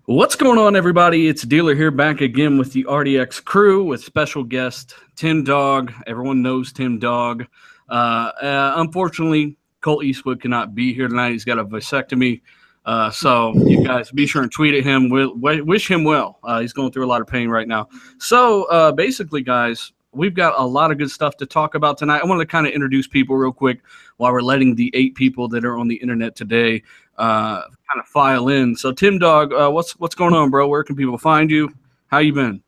What's going on, everybody? It's Dealer here, back again with the RDX crew with special guest Tim Dog. Everyone knows Tim Dog. Unfortunately, Colt Eastwood cannot be here tonight. He's got a vasectomy. So you guys be sure and tweet at him. Wish him well. He's going through a lot of pain right now. So basically, guys, we've got a lot of good stuff to talk about tonight. I want to kind of introduce people real quick while we're letting the 8 people that are on the internet today kind of file in. So Tim Dog, what's going on, bro? Where can people find you? How you been?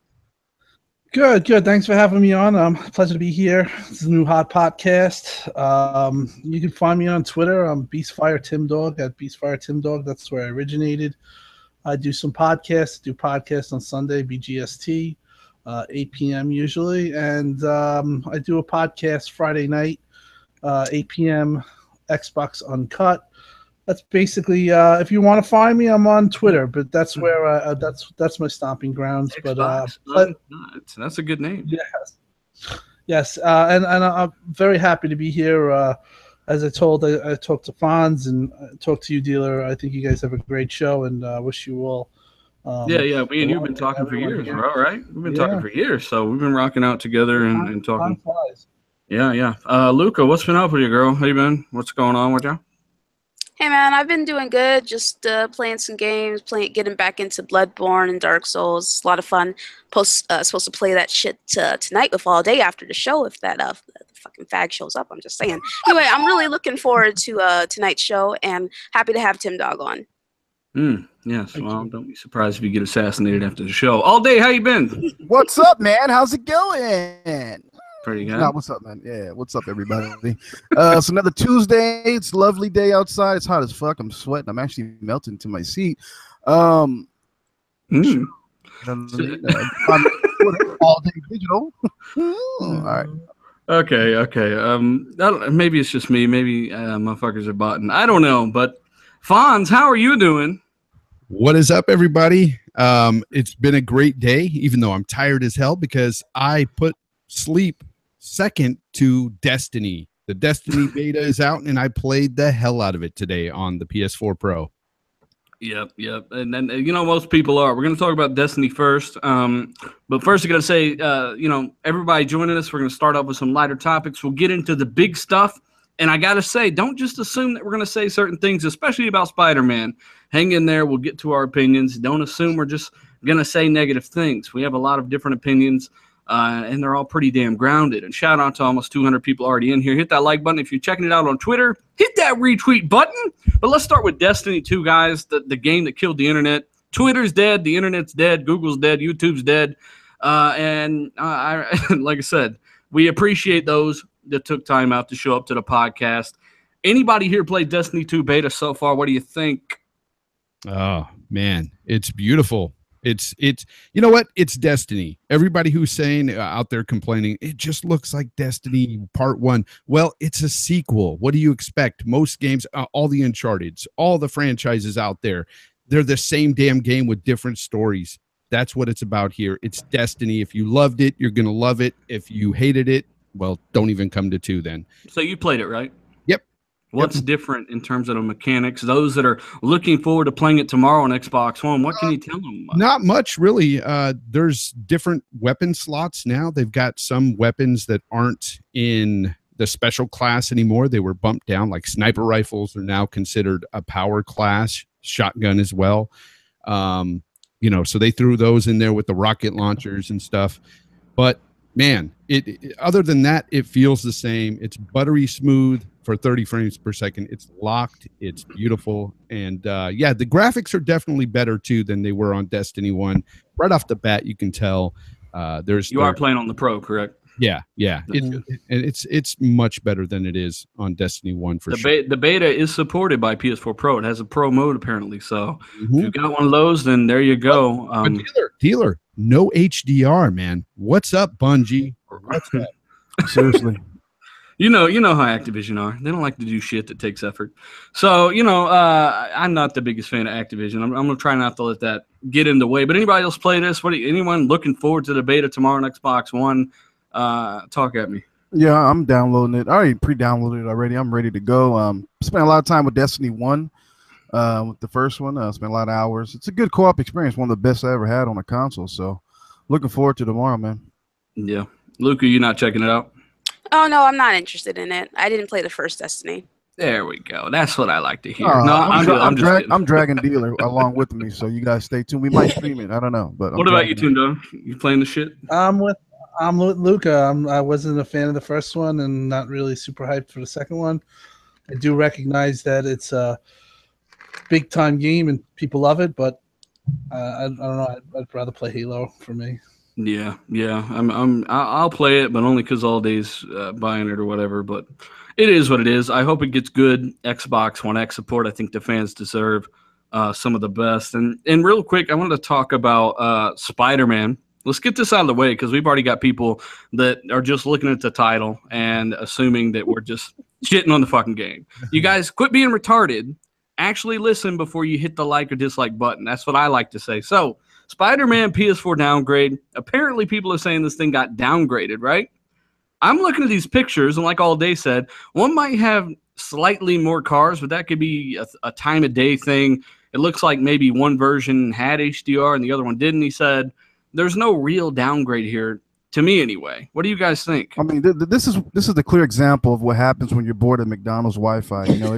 Good. Thanks for having me on. Pleasure to be here. This is a new hot podcast. You can find me on Twitter. I'm Beastfire Tim Dog at Beastfire Tim Dog. That's where I originated. I do some podcasts. Do podcasts on Sunday, BGST, 8 p.m. usually, and I do a podcast Friday night, 8 p.m. Xbox Uncut. That's basically if you want to find me, I'm on Twitter, but that's where that's my stomping grounds. Xbox, But that's a good name. Yes, and I'm very happy to be here. As I talked to Fonz and talked to you, Dealer. I think you guys have a great show, and wish you all. Yeah. Me and you've been talking for years, bro. Right? We've been talking for years, so we've been rocking out together and talking. Yeah. Luca, what's been up with you, girl? How you been? What's going on with you? Hey man, I've been doing good. Just playing some games, getting back into Bloodborne and Dark Souls. A lot of fun. Supposed to play that shit tonight with all day after the show. If that the fucking fag shows up, I'm just saying. Anyway, I'm really looking forward to tonight's show and happy to have Tim Dog on. Yes. Well, don't be surprised if you get assassinated after the show. All day, how you been? What's up, man? How's it going? Pretty good. Nah, what's up, man? Yeah, what's up, everybody? It's another Tuesday. It's a lovely day outside. It's hot as fuck. I'm sweating. I'm actually melting to my seat. Mm. You know what I mean? All day digital. All right. Okay. Maybe it's just me. Maybe motherfuckers are botting. I don't know. But Fonz, how are you doing? What is up, everybody? It's been a great day, even though I'm tired as hell because I put sleep second to Destiny. The Destiny beta is out, and I played the hell out of it today on the PS4 Pro. Yep. And then, most people are. We're going to talk about Destiny first. But first, I got to say, everybody joining us, we're going to start off with some lighter topics. We'll get into the big stuff. And I got to say, don't just assume that we're going to say certain things, especially about Spider-Man. Hang in there. We'll get to our opinions. Don't assume we're just going to say negative things. We have a lot of different opinions. And they're all pretty damn grounded. And shout out to almost 200 people already in here. Hit that like button if you're checking it out on Twitter. Hit that retweet button. But let's start with Destiny 2, guys, the game that killed the internet. Twitter's dead. The internet's dead. Google's dead. YouTube's dead. And like I said, we appreciate those that took time out to show up to the podcast. Anybody here played Destiny 2 beta so far? What do you think? Oh, man, it's beautiful. It's you know what? It's Destiny. Everybody who's saying out there complaining, it just looks like Destiny Part 1. Well, it's a sequel. What do you expect? Most games, all the Uncharted's, all the franchises out there, they're the same damn game with different stories. That's what it's about here. It's Destiny. If you loved it, you're going to love it. If you hated it, well, don't even come to 2 then. So you played it, right? Yep. What's different in terms of the mechanics? Those that are looking forward to playing it tomorrow on Xbox One, what can you tell them? Not much, really. There's different weapon slots now. They've got some weapons that aren't in the special class anymore. They were bumped down, like sniper rifles are now considered a power class, shotgun as well. So they threw those in there with the rocket launchers and stuff. But man, it other than that, it feels the same. It's buttery smooth for 30 frames per second. It's locked. It's beautiful. And the graphics are definitely better too than they were on Destiny 1. Right off the bat, you can tell. You are playing on the Pro, correct? Yeah. It's much better than it is on Destiny 1 for sure. The beta is supported by PS4 Pro. It has a Pro mode apparently. So if you got one of those, then there you go. But dealer, no HDR, man. What's up, Bungie? What's up? Seriously. You know how Activision are. They don't like to do shit that takes effort. So, I'm not the biggest fan of Activision. I'm going to try not to let that get in the way. But anybody else play this? Anyone looking forward to the beta tomorrow on Xbox One? Talk at me. Yeah, I'm downloading it. I already pre-downloaded it already. I'm ready to go. Spent a lot of time with Destiny 1. With the first one, spent a lot of hours. It's a good co-op experience, one of the best I ever had on a console. So, looking forward to tomorrow, man. Yeah, Luca, you not checking it out? Oh no, I'm not interested in it. I didn't play the first Destiny. There we go. That's what I like to hear. No, I'm just kidding. I'm dragging Dealer along with me, so you guys stay tuned. We might stream it. I don't know, but what about you, Tundo? You playing the shit? I'm with Luca. I wasn't a fan of the first one, and not really super hyped for the second one. I do recognize that it's a big time game and people love it, but I don't know. I'd rather play Halo for me. Yeah. I'll play it, but only because all day's buying it or whatever. But it is what it is. I hope it gets good Xbox One X support. I think the fans deserve some of the best. And real quick, I wanted to talk about Spider-Man. Let's get this out of the way because we've already got people that are just looking at the title and assuming that we're just shitting on the fucking game. You guys quit being retarded. Actually listen before you hit the like or dislike button. That's what I like to say. So, Spider-Man PS4 Downgrade. Apparently, people are saying this thing got downgraded, right? I'm looking at these pictures, and like All Day said, one might have slightly more cars, but that could be a time of day thing. It looks like maybe one version had HDR and the other one didn't. He said, there's no real downgrade here, to me anyway. What do you guys think? I mean, this is the clear example of what happens when you're bored of McDonald's Wi-Fi. You know,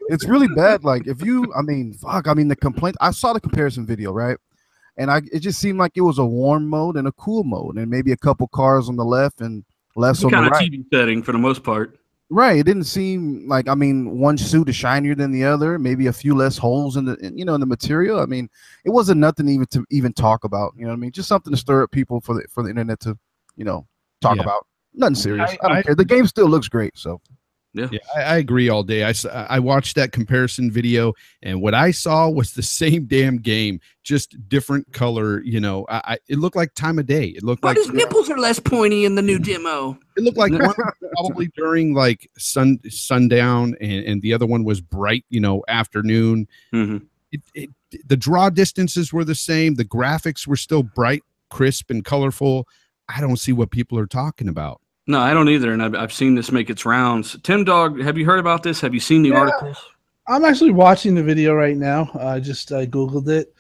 it's really bad. Like the complaint. I saw the comparison video, right? And it just seemed like it was a warm mode and a cool mode, and maybe a couple cars on the left and less on the right. Kind of TV setting for the most part. Right. It didn't seem like, one suit is shinier than the other, maybe a few less holes in the material. I mean, it wasn't nothing even to even talk about, you know what I mean? Just something to stir up people for the internet to, talk about. Nothing serious. I don't care. The game still looks great, so. Yeah, I agree all day. I watched that comparison video, and what I saw was the same damn game, just different color. It looked like time of day. It looked like his nipples are less pointy in the new demo. It looked like one probably during like sundown, and the other one was bright, afternoon. Mm-hmm. The draw distances were the same. The graphics were still bright, crisp, and colorful. I don't see what people are talking about. No, I don't either, and I've seen this make its rounds. Tim Dog, have you heard about this? Have you seen the articles? I'm actually watching the video right now. I Googled it.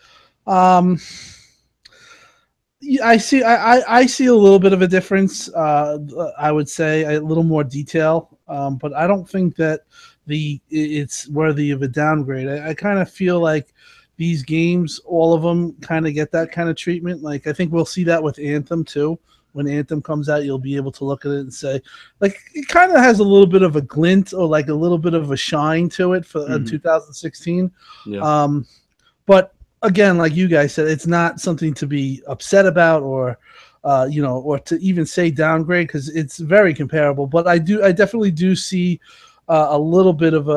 I see a little bit of a difference. I would say a little more detail, but I don't think that it's worthy of a downgrade. I kind of feel like these games, all of them, kind of get that kind of treatment. Like I think we'll see that with Anthem too. When Anthem comes out, you'll be able to look at it and say, like, it kind of has a little bit of a glint or like a little bit of a shine to it for 2016. Yeah. But again, like you guys said, it's not something to be upset about or to even say downgrade because it's very comparable. But I definitely do see a little bit of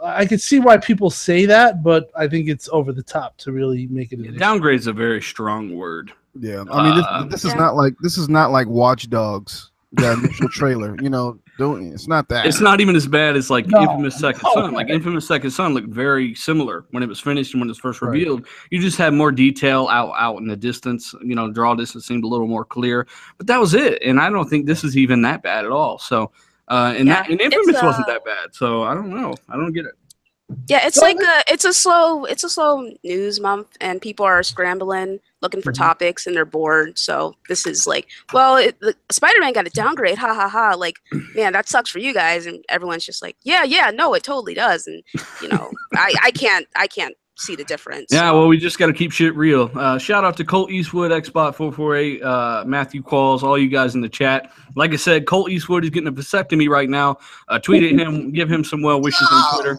I could see why people say that, but I think it's over the top to really make it. Downgrade is a very strong word. Yeah, I mean, this is not like Watch Dogs, the initial trailer. It's not that. It's not even as bad as like Infamous Second Son. Like Infamous Second Son looked very similar when it was finished and when it was first revealed. You just had more detail out in the distance. Draw distance seemed a little more clear, but that was it. And I don't think this is even that bad at all. So, and Infamous wasn't that bad. So I don't know. I don't get it. Yeah, it's it's a slow news month, and people are scrambling, looking for topics, and they're bored. So this is like, well, Spider-Man got a downgrade, ha ha ha. Like, man, that sucks for you guys, and everyone's just like, yeah, no, it totally does. And I can't see the difference. Yeah, well, we just got to keep shit real. Shout out to Colt Eastwood, Xbot 448, Matthew Qualls, all you guys in the chat. Like I said, Colt Eastwood is getting a vasectomy right now. Tweet at him, give him some well wishes on Twitter.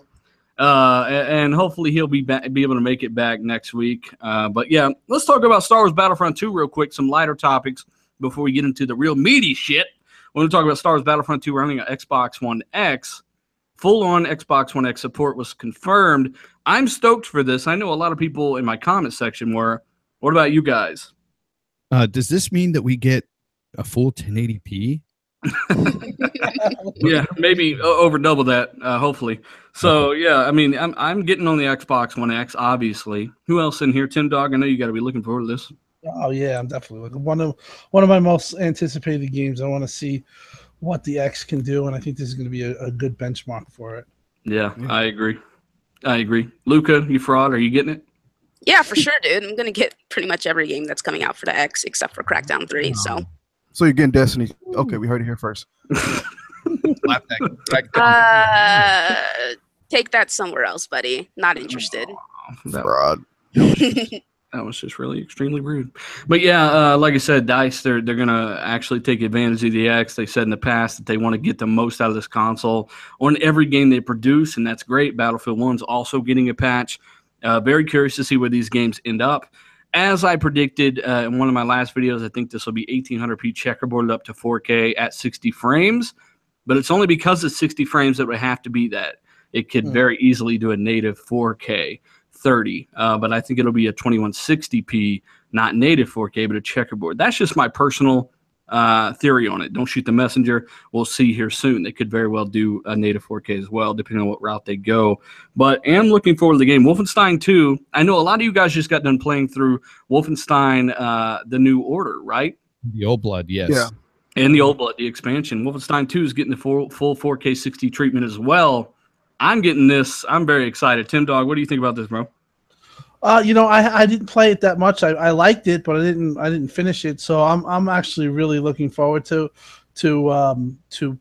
And hopefully he'll be able to make it back next week. But yeah, let's talk about Star Wars Battlefront 2 real quick, some lighter topics before we get into the real meaty shit. When we talk about Star Wars Battlefront 2 running on Xbox One X, full-on Xbox One X support was confirmed. I'm stoked for this. I know a lot of people in my comment section were. What about you guys? Does this mean that we get a full 1080p? Yeah, maybe over double that, hopefully. So yeah, I mean, I'm getting on the Xbox One X, obviously. Who else in here? Tim Dog, I know you got to be looking forward to this. Oh yeah, I'm definitely looking. One of my most anticipated games. I want to see what the X can do, and I think this is going to be a good benchmark for it. Yeah, I agree. I agree. Luca, you fraud. Are you getting it? Yeah, for sure, dude. I'm gonna get pretty much every game that's coming out for the X except for Crackdown 3. So So you're getting Destiny. Okay, we heard it here first. take that somewhere else, buddy. Not interested. Fraud. That was just really extremely rude. But yeah, like I said, DICE, they're gonna actually take advantage of the X. They said in the past that they want to get the most out of this console on every game they produce, and that's great. Battlefield 1's also getting a patch. Very curious to see where these games end up. As I predicted in one of my last videos, I think this will be 1800p checkerboarded up to 4K at 60 frames, but it's only because it's 60 frames that would have to be that. It could very easily do a native 4K 30, but I think it'll be a 2160p, not native 4K, but a checkerboard. That's just my personal theory on it. Don't shoot the messenger. We'll see here soon. They could very well do a native 4K as well, depending on what route they go. But am looking forward to the game. Wolfenstein 2, I know a lot of you guys just got done playing through Wolfenstein, The New Order, right? The Old Blood, yes. Yeah. And the Old Blood, the expansion. Wolfenstein 2 is getting the full 4K 60 treatment as well. I'm getting this. I'm very excited. Tim Dog, what do you think about this, bro? You know, I didn't play it that much. I liked it, but I didn't finish it. So I'm actually really looking forward to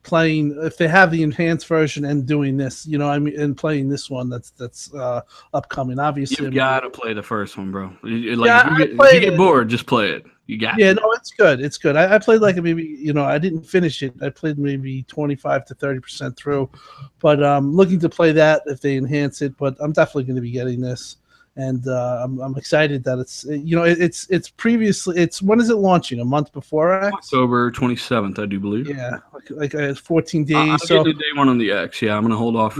playing, if they have the enhanced version, and doing this. You know, I mean, and playing this one that's upcoming. Obviously, You've got to play the first one, bro. Like, yeah, if you get bored, just play it. You got it. No, it's good. It's good. I played like maybe, you know, I didn't finish it. I played maybe 25 to 30% through, but looking to play that if they enhance it. But I'm definitely going to be getting this. And I'm excited that it's, you know, it's previously, when is it launching? A month before X? October 27th, I do believe. Yeah, like 14 days. I'm getting day one on the X. Yeah, I'm gonna hold off.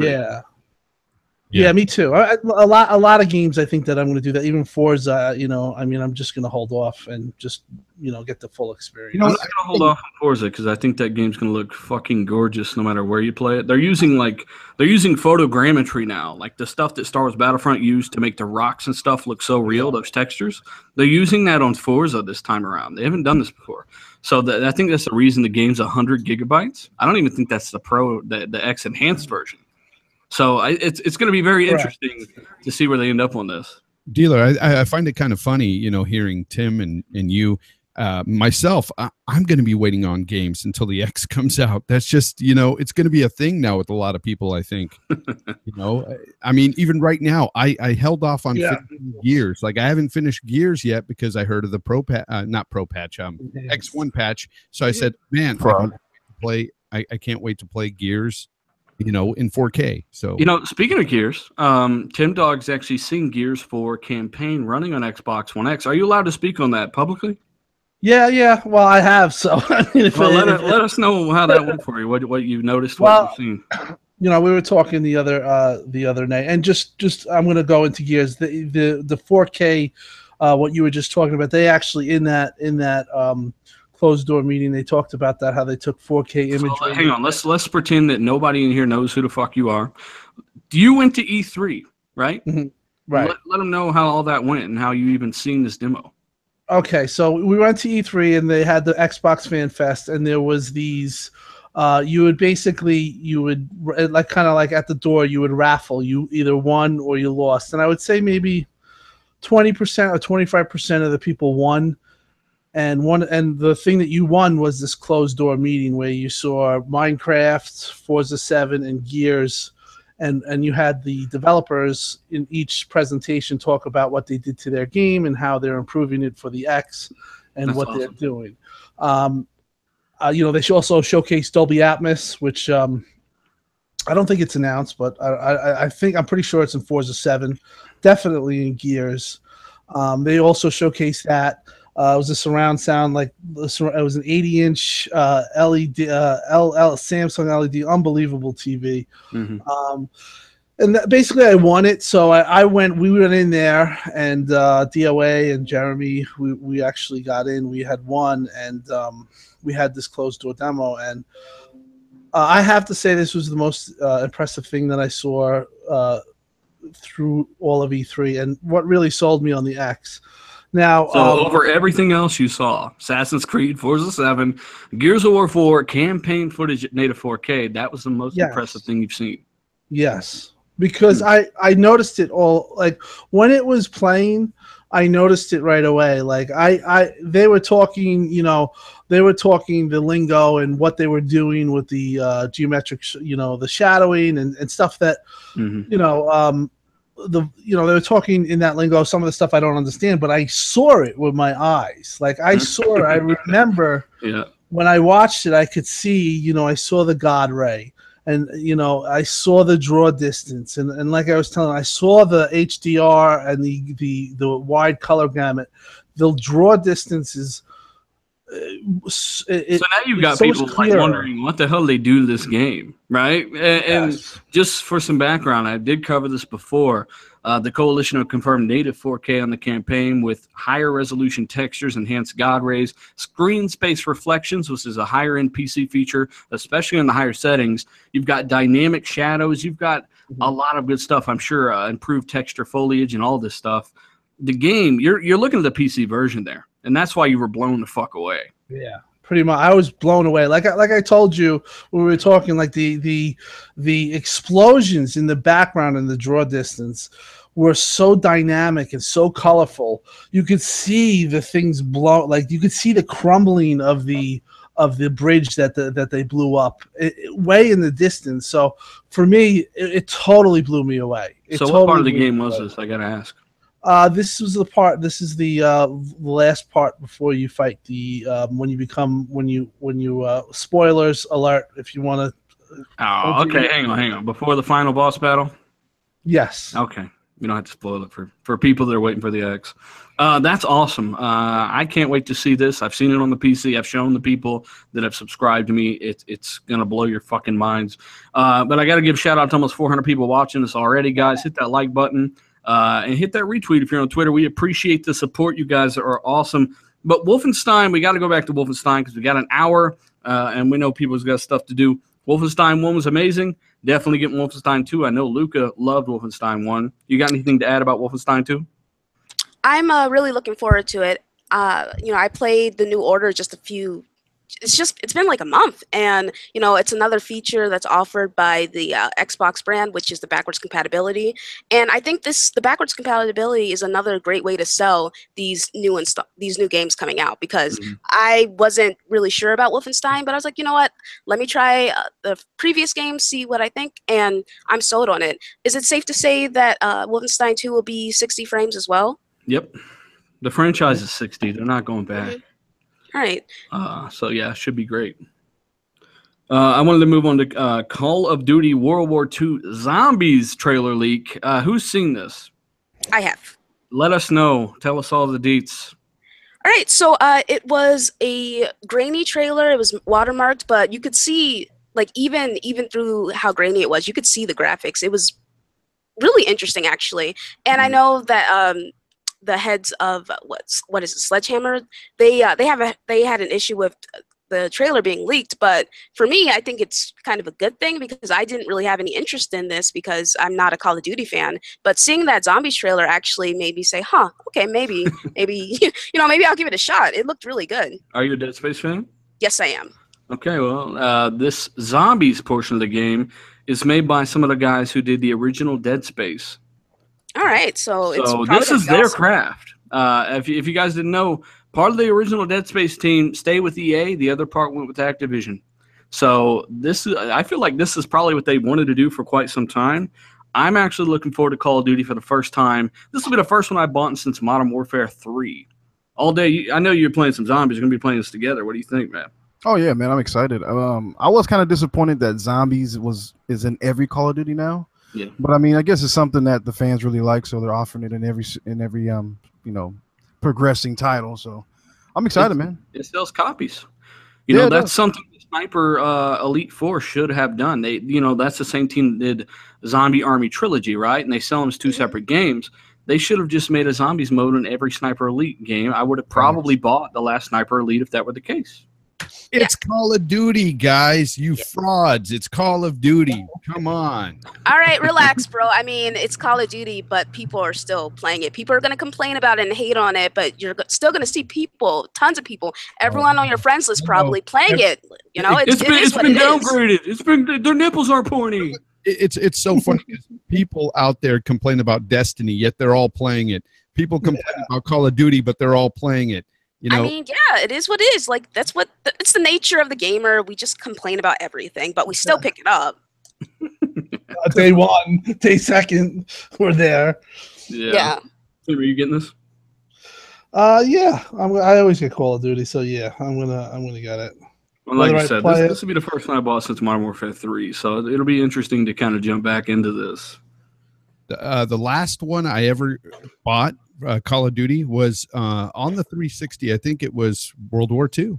Yeah, me too. A lot of games I think that I'm going to do that. Even Forza, you know, I mean, I'm just going to hold off and just, you know, get the full experience. You know, I'm not going to hold off on Forza because I think that game's going to look fucking gorgeous no matter where you play it. They're using photogrammetry now, like the stuff that Star Wars Battlefront used to make the rocks and stuff look so real, those textures. They're using that on Forza this time around. They haven't done this before. So I think that's the reason the game's 100 gigabytes. I don't even think that's the X enhanced version. So it's going to be very interesting to see where they end up on this. Dealer, I find it kind of funny, you know, hearing Tim and you. Myself, I'm going to be waiting on games until the X comes out. That's just, you know, it's going to be a thing now with a lot of people, I think. You know, I mean, even right now, I held off on finishing Gears. Like, I haven't finished Gears yet because I heard of the X1 patch. So I said, man, I can't wait to play Gears, you know, in 4K. So, you know, speaking of Gears, Tim Dog's actually seen Gears 4 campaign running on Xbox One X. Are you allowed to speak on that publicly? Yeah. Well, I have. So, I mean, let us know how that went for you. What you noticed, what you've seen. You know, we were talking the other night, and just I'm going to go into Gears. The 4K, what you were just talking about. They actually in that closed door meeting, they talked about that, how they took 4K imagery. So, hang on, let's pretend that nobody in here knows who the fuck you are. You went to E3, right? Mm-hmm. Right. Let them know how all that went and how you even seen this demo. Okay, so we went to E3 and they had the Xbox Fan Fest, and there was these. You would like kind of like at the door, you would raffle. You either won or you lost, and I would say maybe 20% or 25% of the people won. And the thing that you won was this closed door meeting where you saw Minecraft, Forza 7, and Gears, and you had the developers in each presentation talk about what they did to their game and how they're improving it for the X and That's what awesome. they're doing. You know, they also showcased Dolby Atmos, which I don't think it's announced, but I'm pretty sure it's in Forza 7, definitely in Gears. They also showcased that. It was a surround sound, like it was an 80-inch LED, Samsung LED, unbelievable TV. Mm-hmm. And basically, I won it. So we went in there, and DOA and Jeremy, we actually got in. We had won, and we had this closed door demo. And I have to say, this was the most impressive thing that I saw through all of E3, and what really sold me on the X. Now, so over everything else you saw, Assassin's Creed, Forza 7, Gears of War 4, campaign footage at native 4K, that was the most impressive thing you've seen. Yes, because I noticed it all, like when it was playing. I noticed it right away. Like they were talking, they were talking the lingo and what they were doing with the geometric, the shadowing and stuff that, they were talking in that lingo. Some of the stuff I don't understand, but I saw it with my eyes. Like I saw it. I remember when I watched it, I could see, I saw the God ray. And I saw the draw distance, and like I was telling, I saw the HDR and the wide color gamut. The draw distance is. So now you've got people like wondering what the hell they do to this game, right? And just for some background, I did cover this before. The Coalition have confirmed native 4K on the campaign with higher resolution textures, enhanced God rays, screen space reflections, which is a higher end PC feature, especially in the higher settings. You've got dynamic shadows. You've got a lot of good stuff, I'm sure, improved texture foliage and all this stuff. The game, you're looking at the PC version there, and that's why you were blown the fuck away. Yeah. Pretty much, I was blown away. Like I told you when we were talking, like the explosions in the background and the draw distance were so dynamic and so colorful. You could see the things blow, like you could see the crumbling of the bridge that they blew up way in the distance. So for me, it totally blew me away. What part of the game was this? I gotta ask. This was the part. This is the last part before you fight the when you spoilers alert if you want to. Oh, okay. Hang on. Before the final boss battle. Yes. Okay. You don't have to spoil it for people that are waiting for the X. That's awesome. I can't wait to see this. I've seen it on the PC. I've shown the people that have subscribed to me. It's gonna blow your fucking minds. But I got to give a shout out to almost 400 people watching this already, guys. Hit that like button. And hit that retweet if you're on Twitter. We appreciate the support. You guys are awesome. But Wolfenstein, we got to go back to Wolfenstein because we got an hour, and we know people's got stuff to do. Wolfenstein 1 was amazing. Definitely getting Wolfenstein 2. I know Luca loved Wolfenstein 1. You got anything to add about Wolfenstein 2? I'm really looking forward to it. I played the New Order it's been like a month, and it's another feature that's offered by the Xbox brand, which is the backwards compatibility. And I think the backwards compatibility is another great way to sell these new games coming out, because I wasn't really sure about Wolfenstein, but I was like, you know what, let me try the previous game, see what I think, and I'm sold on it. Is it safe to say that Wolfenstein 2 will be 60 frames as well? Yep, the franchise is 60. They're not going back. All right. So yeah, should be great. I wanted to move on to Call of Duty World War II Zombies trailer leak. Who's seen this? I have. Let us know. Tell us all the deets. All right. So it was a grainy trailer. It was watermarked, but you could see, like, even through how grainy it was, you could see the graphics. It was really interesting, actually. And I know that the heads of what is it, Sledgehammer, they had an issue with the trailer being leaked, but for me, I think it's kind of a good thing, because I didn't really have any interest in this because I'm not a Call of Duty fan. But seeing that Zombies trailer actually made me say, okay, maybe maybe I'll give it a shot. It looked really good. Are you a Dead Space fan? Yes, I am. Okay, well, this Zombies portion of the game is made by some of the guys who did the original Dead Space. All right, so this is their craft. If you guys didn't know, part of the original Dead Space team stayed with EA. The other part went with Activision. So I feel like this is probably what they wanted to do for quite some time. I'm actually looking forward to Call of Duty for the first time. This will be the first one I've bought since Modern Warfare 3. All day, I know you're playing some zombies. You're going to be playing this together. What do you think, man? Oh yeah, man, I'm excited. I was kind of disappointed that Zombies is in every Call of Duty now. Yeah. But I mean, I guess it's something that the fans really like, so they're offering it in every progressing title. So I'm excited, man. It sells copies. That's something the Sniper Elite 4 should have done. They, that's the same team that did Zombie Army Trilogy, right? And they sell them as two separate games. They should have just made a zombies mode in every Sniper Elite game. I would have probably bought the last Sniper Elite if that were the case. It's Call of Duty, guys. You frauds. It's Call of Duty. Come on. All right, relax, bro. I mean, it's Call of Duty, but people are still playing it. People are going to complain about it and hate on it, but you're still going to see people, tons of people, everyone on your friends list probably playing it. It's been downgraded. Their nipples are pointy. It's so funny because people out there complain about Destiny, yet they're all playing it. People complain about Call of Duty, but they're all playing it. You know, I mean, yeah, it is what it is. Like that's what it's the nature of the gamer. We just complain about everything, but we still pick it up. Day one, day second, we're there. Yeah. Are you getting this? Yeah, I always get Call of Duty, so yeah, I'm gonna get it. Well, like Whether you said, this will be the first one I bought since Modern Warfare 3, so it'll be interesting to kind of jump back into this. The last one I ever bought, Call of Duty, was on the 360. I think it was World War II.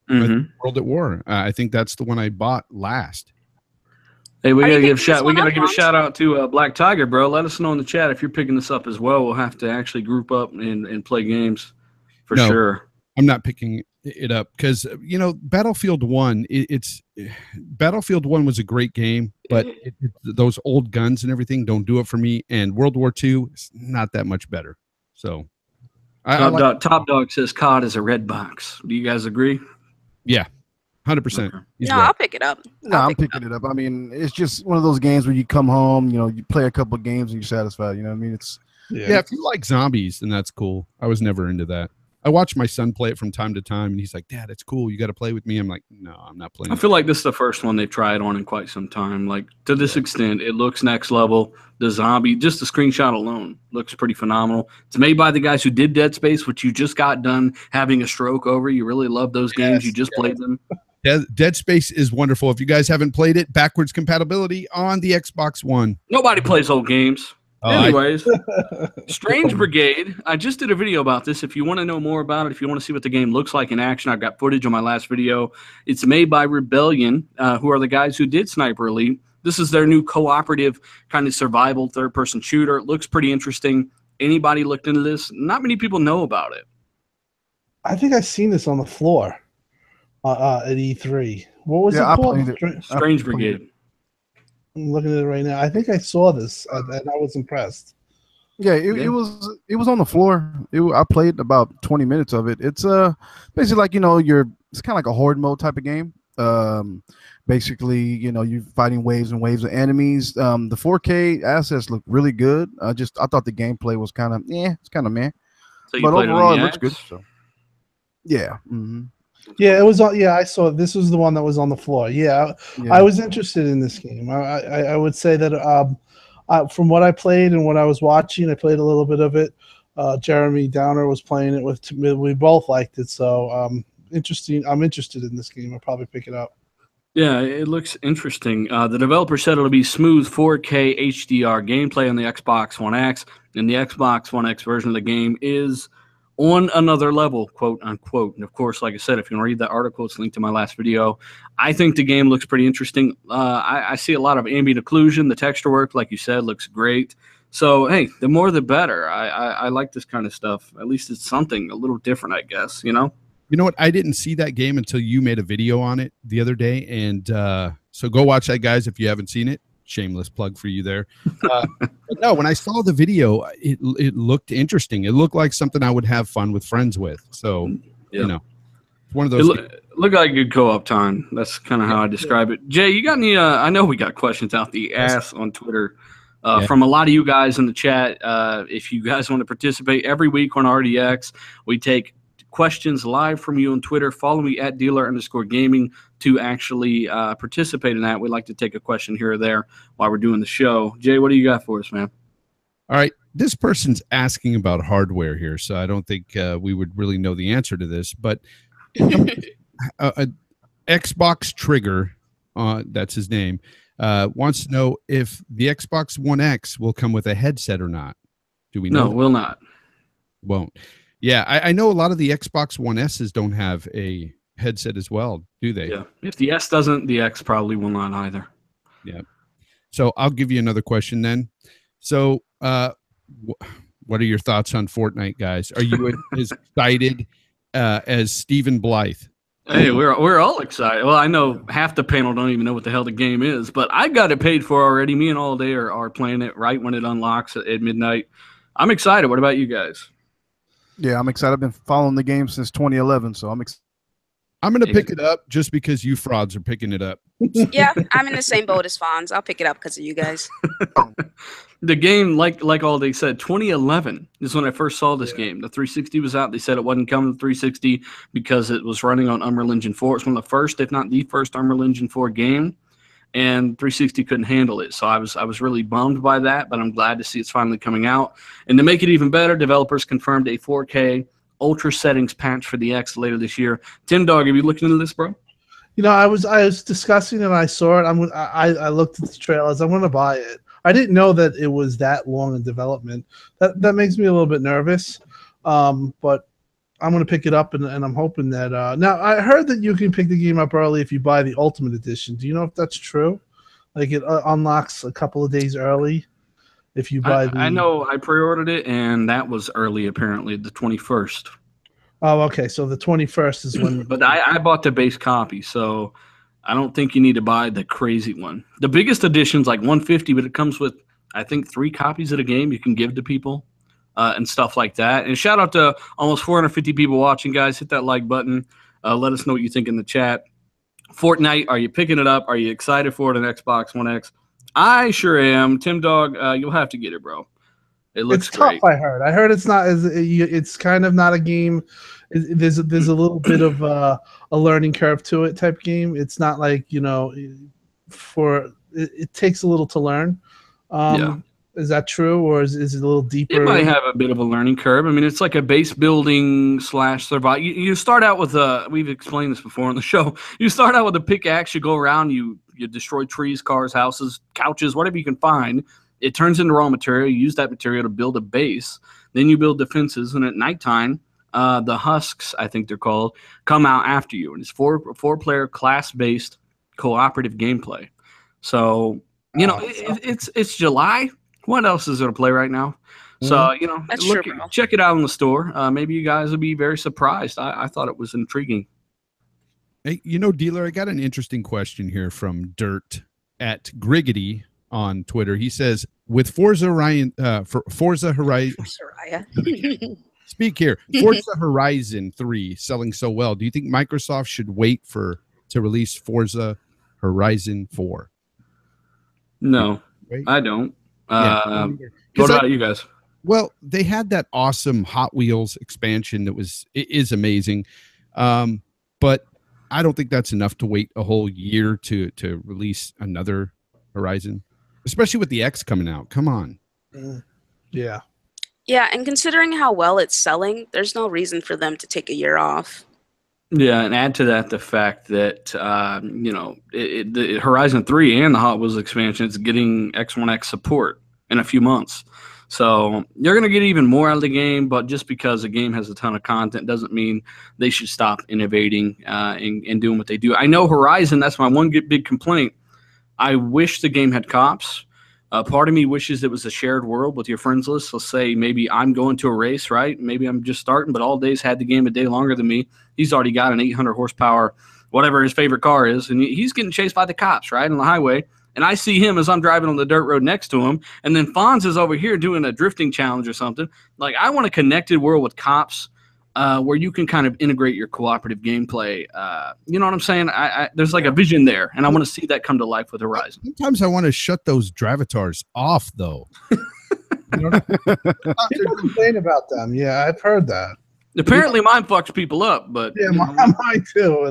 World at War. I think that's the one I bought last. Hey, we gotta give a shout out to Black Tiger, bro. Let us know in the chat if you're picking this up as well. We'll have to actually group up and play games for sure. I'm not picking it up because Battlefield 1. Battlefield 1 was a great game, but those old guns and everything don't do it for me. And World War II is not that much better. So, Top Dog says COD is a red box. Do you guys agree? Yeah. 100%. No, I'll pick it up. No, I'm picking it up. I mean, it's just one of those games where you come home, you play a couple of games and you're satisfied. You know what I mean? It's if you like zombies, then that's cool. I was never into that. I watch my son play it from time to time, and he's like, "Dad, it's cool. You got to play with me." I'm like, "No, I'm not playing." I feel like this is the first one they've tried on in quite some time. Like to this extent, it looks next level. The zombie, just the screenshot alone, looks pretty phenomenal. It's made by the guys who did Dead Space, which you just got done having a stroke over. You really love those games. You just played them. Dead Space is wonderful. If you guys haven't played it, backwards compatibility on the Xbox One. Nobody plays old games. Anyways, Strange Brigade. I just did a video about this. If you want to know more about it, if you want to see what the game looks like in action, I've got footage on my last video. It's made by Rebellion, who are the guys who did Sniper Elite. This is their new cooperative kind of survival third-person shooter. It looks pretty interesting. Anybody looked into this? Not many people know about it. I think I've seen this on the floor at E3. What was it called? Strange Brigade. I'm looking at it right now. I think I saw this and I was impressed. Yeah, it was on the floor. I played about 20 minutes of it. It's basically like it's kind of like a horde mode type of game. Basically, you're fighting waves and waves of enemies. The 4K assets look really good. I thought the gameplay was kind of it's kind of meh. So but overall, it looks good. So. Yeah. Mm-hmm. Yeah, it was. Yeah, I saw. This was the one that was on the floor. Yeah. I was interested in this game. I would say that from what I played and what I was watching, I played a little bit of it. Jeremy Downer was playing it with. We both liked it. So interesting. I'm interested in this game. I'll probably pick it up. Yeah, it looks interesting. The developer said it'll be smooth 4K HDR gameplay on the Xbox One X, and the Xbox One X version of the game is on another level, quote unquote. And of course, like I said, if you want to read that article, it's linked to my last video. I think the game looks pretty interesting. I see a lot of ambient occlusion. The texture work, like you said, looks great. So, hey, the more the better. I like this kind of stuff. At least it's something a little different, I guess, You know what? I didn't see that game until you made a video on it the other day. And so go watch that, guys, if you haven't seen it. Shameless plug for you there. But no, when I saw the video, it looked interesting. It looked like something I would have fun with friends with. So, it's one of those. Look like a good co-op time. That's kind of how I describe it. Jay, you got any? I know we got questions out the ass on Twitter from a lot of you guys in the chat. If you guys want to participate every week on RDX, we take questions live from you on Twitter. Follow me at dealer_gaming to actually participate in that. We'd like to take a question here or there while we're doing the show. Jay, what do you got for us, man? All right. This person's asking about hardware here, so I don't think we would really know the answer to this. But Xbox Trigger, that's his name, wants to know if the Xbox One X will come with a headset or not. Do we know? No, will not. Won't. Yeah, I know a lot of the Xbox One S's don't have a headset as well, do they? Yeah. If the S doesn't, the X probably will not either. Yeah. So I'll give you another question then. So what are your thoughts on Fortnite, guys? Are you as excited as Stephen Blythe? Hey, we're all excited. Well, I know half the panel don't even know what the hell the game is, but I got it paid for already. Me and All Day are playing it right when it unlocks at midnight. I'm excited. What about you guys? Yeah, I'm excited. I've been following the game since 2011, so I'm excited. I'm going to pick it up just because you frauds are picking it up. Yeah, I'm in the same boat as Fonz. I'll pick it up because of you guys. The game, like all they said, 2011 is when I first saw this game. The 360 was out. They said it wasn't coming to 360 because it was running on Unreal Engine 4. It's one of the first, if not the first, Unreal Engine 4 game, and 360 couldn't handle it. So I was really bummed by that, but I'm glad to see it's finally coming out. And to make it even better, developers confirmed a 4K Ultra settings patch for the X later this year. Tim Dog, have you looked into this, bro? You know, I was discussing it and I saw it. I looked at the trailers. I'm going to buy it. I didn't know that it was that long in development. That makes me a little bit nervous. But I'm going to pick it up, and I'm hoping that. Now, I heard that you can pick the game up early if you buy the Ultimate Edition. Do you know if that's true? Like it unlocks a couple of days early if you buy I know I pre-ordered it, and that was early, apparently, the 21st. Oh, okay. So the 21st is when. But I bought the base copy, so I don't think you need to buy the crazy one. The biggest edition's like $150, but it comes with, I think, 3 copies of the game you can give to people and stuff like that. And shout out to almost 450 people watching, guys. Hit that like button. Let us know what you think in the chat. Fortnite, are you picking it up? Are you excited for it on Xbox One X? I sure am. Tim Dog, you'll have to get it, bro. It looks great. Tough. I heard it's not as it's kind of not a game. There's a little bit of a learning curve to it type game. It's not like it takes a little to learn. Is that true, or is it a little deeper? It might have a bit of a learning curve. I mean, it's like a base building / survival. You start out with we've explained this before on the show. You start out with a pickaxe. You go around. You destroy trees, cars, houses, couches, whatever you can find. It turns into raw material. You use that material to build a base. Then you build defenses, and at nighttime, the husks, I think they're called, come out after you. And it's four-player class-based cooperative gameplay. So, it's July. What else is there to play right now? So, check it out in the store. Maybe you guys will be very surprised. I thought it was intriguing. Hey, Dealer, I got an interesting question here from Dirt at Griggity on Twitter. He says, with Forza Horizon, speak here. Forza Horizon 3 selling so well, do you think Microsoft should wait to release Forza Horizon 4? No, I don't. What about you guys? Well, they had that awesome Hot Wheels expansion that is amazing, but I don't think that's enough to wait a whole year to release another Horizon, especially with the X coming out. Come on. Yeah. Yeah, and considering how well it's selling, there's no reason for them to take a year off. Yeah, and add to that the fact that the Horizon 3 and the Hot Wheels expansion is getting X1X support in a few months. So you're going to get even more out of the game, but just because a game has a ton of content doesn't mean they should stop innovating and doing what they do. I know Horizon, that's my one big complaint. I wish the game had cops. Part of me wishes it was a shared world with your friends list. So say maybe I'm going to a race, right? Maybe I'm just starting, but All Day's had the game a day longer than me. He's already got an 800 horsepower, whatever his favorite car is, and he's getting chased by the cops, right, on the highway. And I see him as I'm driving on the dirt road next to him, and then Fonz is over here doing a drifting challenge or something. Like, I want a connected world with cops where you can kind of integrate your cooperative gameplay. You know what I'm saying? There's like a vision there, and I want to see that come to life with Horizon. Sometimes I want to shut those Dravitars off, though. People complain about them. Yeah, I've heard that. Apparently, mine fucks people up, but yeah, mine too.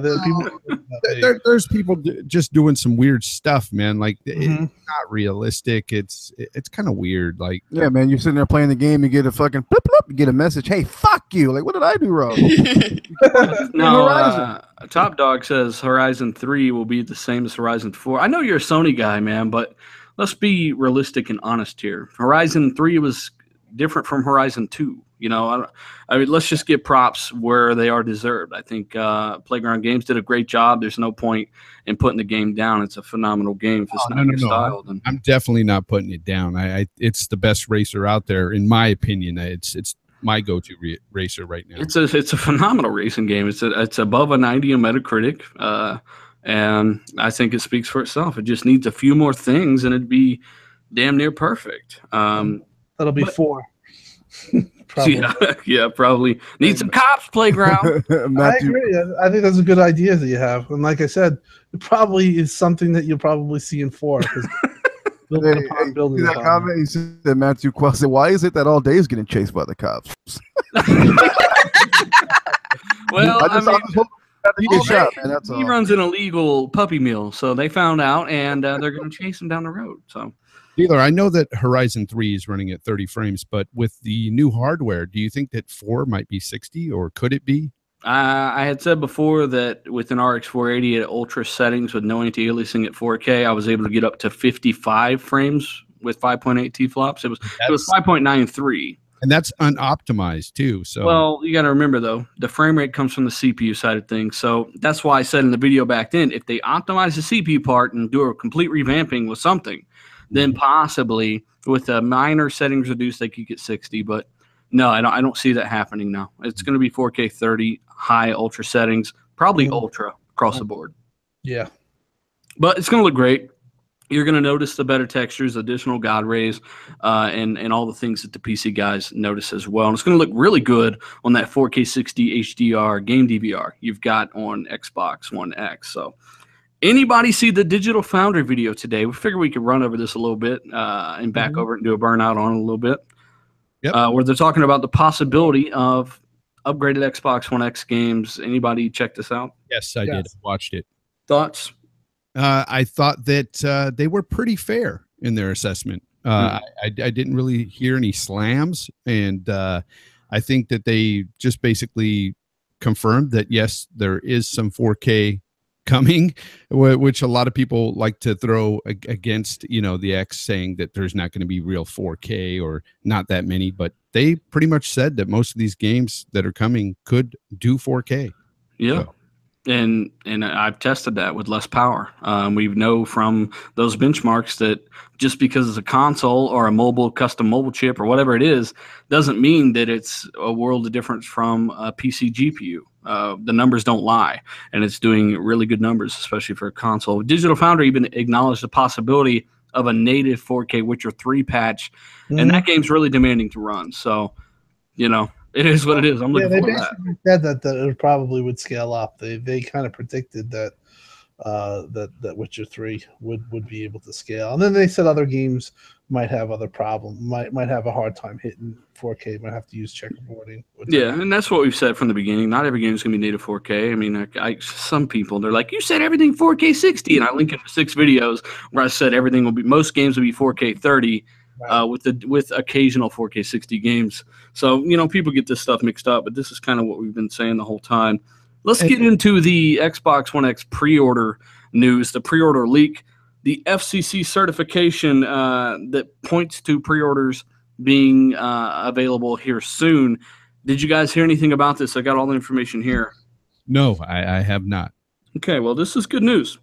There's people just doing some weird stuff, man. Like it's not realistic. It's kind of weird. Like, yeah, man, you're sitting there playing the game, you get a fucking blip, you get a message, hey, fuck you. Like, what did I do wrong? No, Top Dog says Horizon 3 will be the same as Horizon 4. I know you're a Sony guy, man, but let's be realistic and honest here. Horizon 3 was different from Horizon 2. I mean, let's just give props where they are deserved. I think Playground Games did a great job. There's no point in putting the game down. It's a phenomenal game. If it's not your style, then I'm definitely not putting it down. It's the best racer out there, in my opinion. It's my go-to racer right now. It's a phenomenal racing game. It's above a 90 on Metacritic, and I think it speaks for itself. It just needs a few more things, and it'd be damn near perfect. That'll be 4. Probably. Yeah, probably need some cops playground. I Matthew, agree. I think that's a good idea that you have, and like I said, it probably is something that you'll probably see in 4 because building upon building see that upon. comment? He said that Matthew Quell said, "Why is it that all day is getting chased by the cops?" Well, I just hope he gets shot, man. That's he all. runs an illegal puppy mill, so they found out, and they're going to chase him down the road. So, Dealer, I know that Horizon 3 is running at 30 frames, but with the new hardware, do you think that 4 might be 60, or could it be? I had said before that with an RX 480 at ultra settings with no anti-aliasing at 4K, I was able to get up to 55 frames with 5.8 T flops. It was 5.93. And that's unoptimized too. So well, you got to remember though, the frame rate comes from the CPU side of things. So that's why I said in the video back then, if they optimize the CPU part and do a complete revamping with something, then possibly with a minor settings reduced, they could get 60. But no, I don't see that happening now. It's going to be 4K 30, high ultra settings, probably ultra across the board. Yeah. But it's going to look great. You're going to notice the better textures, additional God rays, and all the things that the PC guys notice as well. And it's going to look really good on that 4K 60 HDR game DVR you've got on Xbox One X. So anybody see the Digital Foundry video today? We figured we could run over this a little bit and back over it and do a burnout on it a little bit. Yep. Where they're talking about the possibility of upgraded Xbox One X games. Anybody check this out? yes, I did. I watched it. Thoughts? I thought that they were pretty fair in their assessment. I didn't really hear any slams, and I think that they just basically confirmed that yes, there is some 4K coming, which a lot of people like to throw against, the X, saying that there's not going to be real 4K or not that many, but they pretty much said that most of these games that are coming could do 4K. Yeah. So. And I've tested that with less power. We know from those benchmarks that just because it's a console or a custom mobile chip or whatever it is, doesn't mean that it's a world of difference from a PC GPU. The numbers don't lie, and it's doing really good numbers, especially for a console. Digital Foundry even acknowledged the possibility of a native 4K Witcher 3 patch, and that game's really demanding to run. So, it is what it is. I'm looking they forward to that. basically said that it probably would scale up. They kind of predicted that that Witcher 3 would be able to scale, and then they said other games might have other problems, might have a hard time hitting 4K, might have to use checkerboarding. Yeah, and that's what we've said from the beginning. Not every game is going to be native 4K. I mean, some people, they're like, you said everything 4K 60, and I link it to 6 videos where I said most games will be 4K 30. Right. With occasional 4K 60 games. So, people get this stuff mixed up, but this is kind of what we've been saying the whole time. Let's get into the Xbox One X pre-order news, the pre-order leak, the FCC certification that points to pre-orders being available here soon. Did you guys hear anything about this? I got all the information here. No, I have not. Okay, well, this is good news.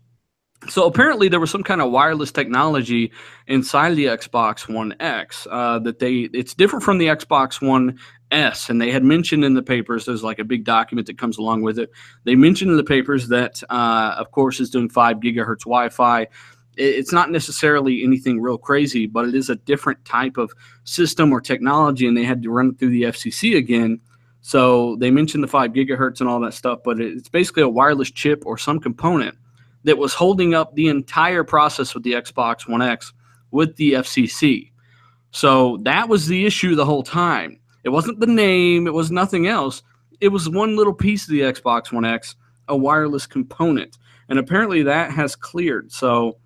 So apparently there was some kind of wireless technology inside the Xbox One X it's different from the Xbox One S, and they had mentioned in the papers, there's like a big document that comes along with it. They mentioned in the papers that, of course, it's doing 5 gigahertz Wi-Fi. It's not necessarily anything real crazy, but it is a different type of system or technology, and they had to run it through the FCC again. So they mentioned the 5 gigahertz and all that stuff, but it's basically a wireless chip or some component that was holding up the entire process with the Xbox One X with the FCC. So that was the issue the whole time. It wasn't the name. It was nothing else. It was one little piece of the Xbox One X, a wireless component. And apparently that has cleared. So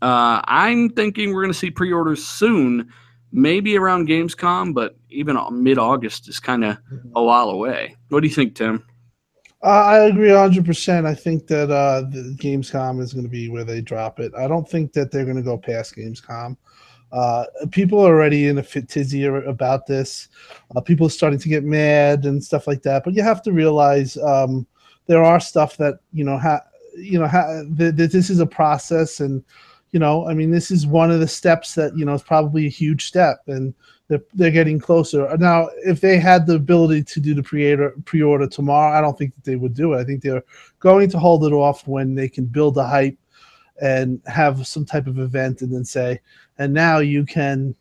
I'm thinking we're going to see pre-orders soon, maybe around Gamescom, but even mid-August is kind of a while away. What do you think, Tim? I agree 100%. I think that the Gamescom is going to be where they drop it. I don't think that they're going to go past Gamescom. People are already in a tizzy about this. People are starting to get mad and stuff like that. But you have to realize there are stuff that this is a process, and this is one of the steps that is probably a huge step, and they're getting closer. Now, if they had the ability to do the pre-order tomorrow, I don't think that they would do it. I think they're going to hold it off when they can build the hype and have some type of event, and then say, and now you can,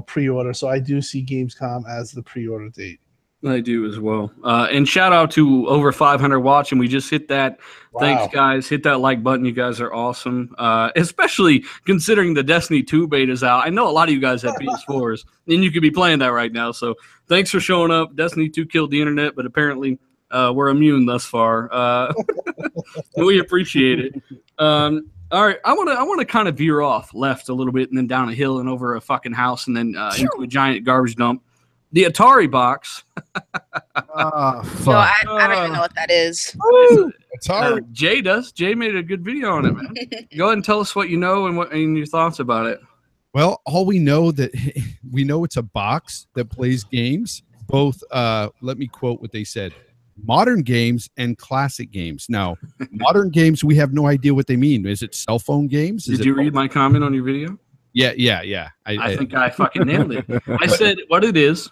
pre-order. So I do see Gamescom as the pre-order date. I do as well. And shout out to over 500 watching. We just hit that. Wow. Thanks, guys. Hit that like button. You guys are awesome. Especially considering the Destiny 2 beta's out. I know a lot of you guys have PS4s, and you could be playing that right now. So thanks for showing up. Destiny 2 killed the internet, but apparently we're immune thus far. We appreciate it. All right, I want to kind of veer off left a little bit and then down a hill and over a fucking house and then into a giant garbage dump. The Atari box. Fuck. No, I don't even know what that is. Atari. Jay does. Jay made a good video on it, man. Go ahead and tell us what you know and your thoughts about it. Well, all we know it's a box that plays games. Both. Let me quote what they said. Modern games and classic games. Now, modern games, we have no idea what they mean. Is it cell phone games? Did you read my comment on your video? Yeah. I think I fucking nailed it. I said what it is.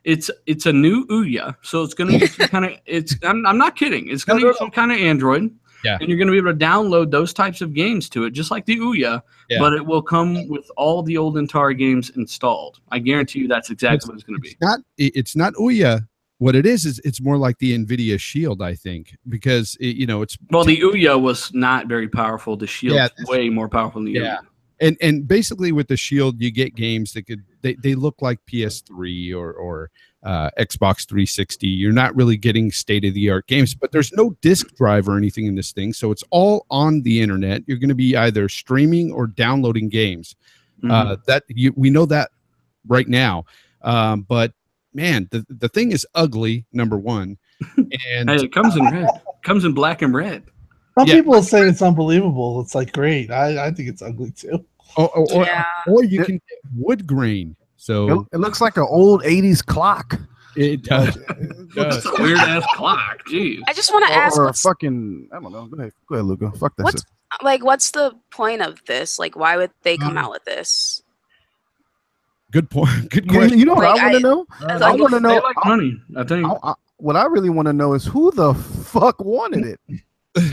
It's a new Ouya, so it's gonna use some kind of. I'm not kidding. It's gonna use some kind of Android. Yeah. And you're gonna be able to download those types of games to it, just like the Ouya. Yeah. But it will come with all the old Atari games installed. I guarantee you that's exactly what it's gonna be. It's not Ouya. What it is it's more like the NVIDIA Shield, I think, because it's well, the Ouya was not very powerful. The Shield's way more powerful than the Ouya. And basically with the Shield, you get games that they look like PS3 or Xbox 360. You're not really getting state-of-the-art games, but there's no disk drive or anything in this thing, so it's all on the internet. You're going to be either streaming or downloading games. Mm-hmm. We know that right now, but man, the thing is ugly, number one. And hey, it comes in red. It comes in black and red. Some people say it's unbelievable. It's like great. I think it's ugly too. Or you can get wood grain. So It looks like an old 80s clock. it does. It's a weird ass clock. Jeez. I just want to ask, Or a fucking, I don't know. Go ahead, Luca. Fuck that shit. what's the point of this? Like, why would they come out with this? Good point. Good question. You know what Like, I want to know? I I want to know. They like money, I think. What I really want to know is who the fuck wanted it.